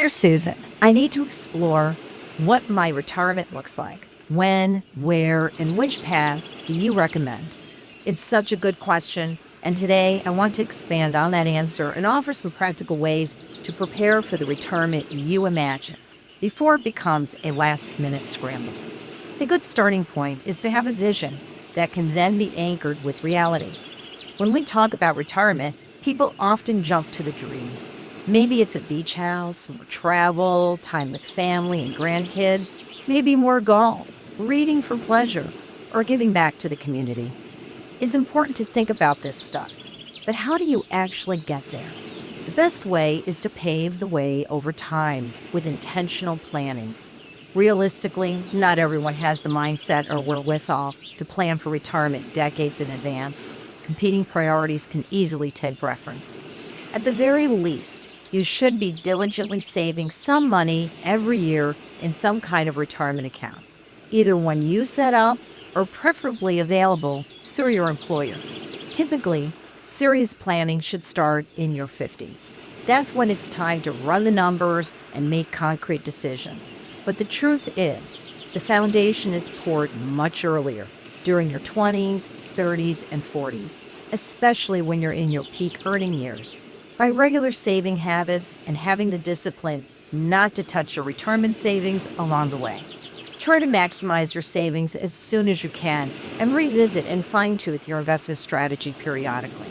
Here's Susan. I need to explore what my retirement looks like. When, where, and which path do you recommend? It's such a good question, and today I want to expand on that answer and offer some practical ways to prepare for the retirement you imagine before it becomes a last-minute scramble. A good starting point is to have a vision that can then be anchored with reality. When we talk about retirement, people often jump to the dream. Maybe it's a beach house, more travel, time with family and grandkids, maybe more golf, reading for pleasure, or giving back to the community. It's important to think about this stuff, but how do you actually get there? The best way is to pave the way over time with intentional planning. Realistically, not everyone has the mindset or wherewithal to plan for retirement decades in advance. Competing priorities can easily take preference. At the very least, you should be diligently saving some money every year in some kind of retirement account, either one you set up or preferably available through your employer. Typically, serious planning should start in your 50s. That's when it's time to run the numbers and make concrete decisions. But the truth is, the foundation is poured much earlier, during your 20s, 30s, and 40s, especially when you're in your peak earning years. By regular saving habits and having the discipline not to touch your retirement savings along the way. Try to maximize your savings as soon as you can and revisit and fine-tune your investment strategy periodically.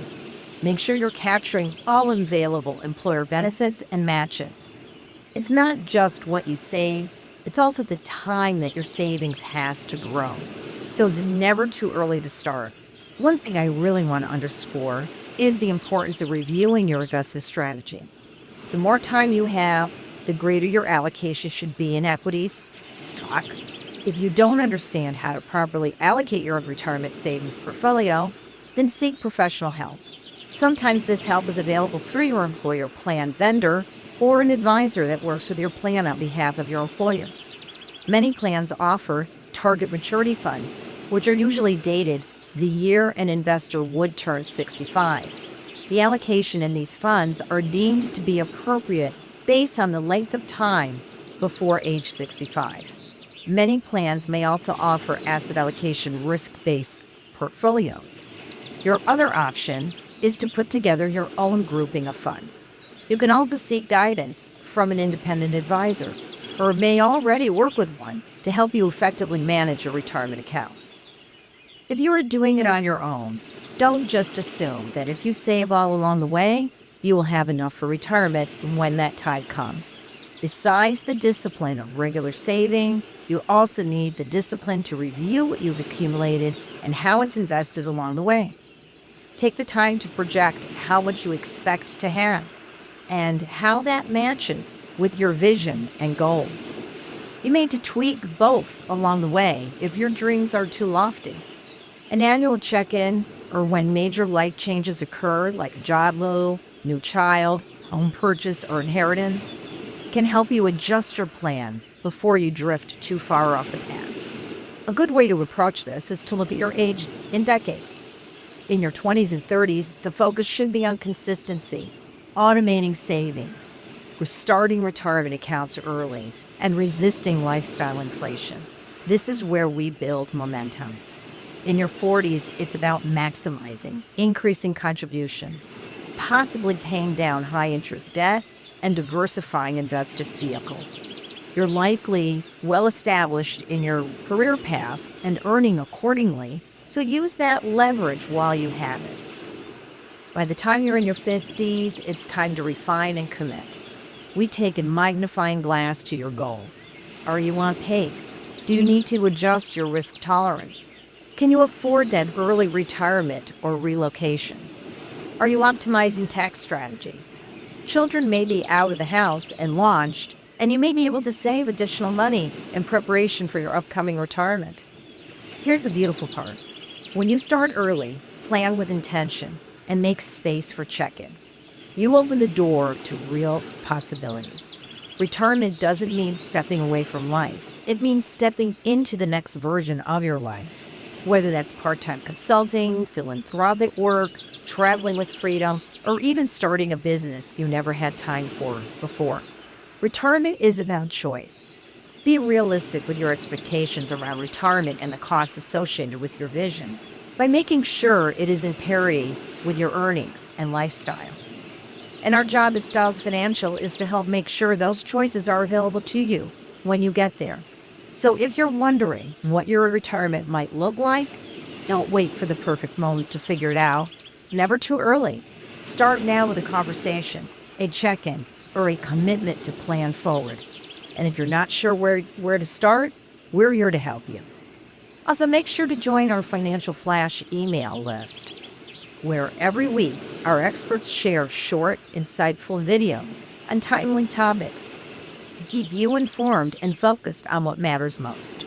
Make sure you're capturing all available employer benefits and matches. It's not just what you save, it's also the time that your savings has to grow. So it's never too early to start. One thing I really want to underscore is the importance of reviewing your investment strategy. The more time you have, the greater your allocation should be in equities, stock. If you don't understand how to properly allocate your retirement savings portfolio, then seek professional help. Sometimes this help is available through your employer plan vendor or an advisor that works with your plan on behalf of your employer. Many plans offer target maturity funds, which are usually dated the year an investor would turn 65. The allocation in these funds are deemed to be appropriate based on the length of time before age 65. Many plans may also offer asset allocation risk-based portfolios. Your other option is to put together your own grouping of funds. You can also seek guidance from an independent advisor, or may already work with one to help you effectively manage your retirement accounts. If you are doing it on your own, don't just assume that if you save all along the way, you will have enough for retirement when that time comes. Besides the discipline of regular saving, you also need the discipline to review what you've accumulated and how it's invested along the way. Take the time to project how much you expect to have and how that matches with your vision and goals. You may need to tweak both along the way if your dreams are too lofty. An annual check-in, or when major life changes occur, like a job move, new child, home purchase, or inheritance, can help you adjust your plan before you drift too far off the path. A good way to approach this is to look at your age in decades. In your 20s and 30s, the focus should be on consistency, automating savings, restarting retirement accounts early, and resisting lifestyle inflation. This is where we build momentum. In your 40s, it's about maximizing, increasing contributions, possibly paying down high-interest debt, and diversifying invested vehicles. You're likely well-established in your career path and earning accordingly, so use that leverage while you have it. By the time you're in your 50s, it's time to refine and commit. We take a magnifying glass to your goals. Are you on pace? Do you need to adjust your risk tolerance? Can you afford that early retirement or relocation? Are you optimizing tax strategies? Children may be out of the house and launched, and you may be able to save additional money in preparation for your upcoming retirement. Here's the beautiful part. When you start early, plan with intention, and make space for check-ins, you open the door to real possibilities. Retirement doesn't mean stepping away from life. It means stepping into the next version of your life. Whether that's part-time consulting, philanthropic work, traveling with freedom, or even starting a business you never had time for before. Retirement is about choice. Be realistic with your expectations around retirement and the costs associated with your vision by making sure it is in parity with your earnings and lifestyle. And our job at Styles Financial is to help make sure those choices are available to you when you get there. So if you're wondering what your retirement might look like, don't wait for the perfect moment to figure it out. It's never too early. Start now with a conversation, a check-in, or a commitment to plan forward. And if you're not sure where to start, we're here to help you. Also, make sure to join our Financial Flash email list, where every week our experts share short, insightful videos on timely topics to keep you informed and focused on what matters most.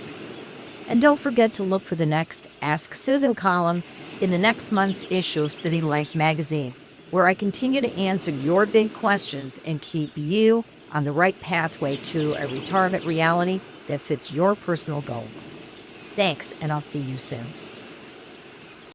And don't forget to look for the next Ask Susan column in the next month's issue of City Life magazine, where I continue to answer your big questions and keep you on the right pathway to a retirement reality that fits your personal goals. Thanks, and I'll see you soon.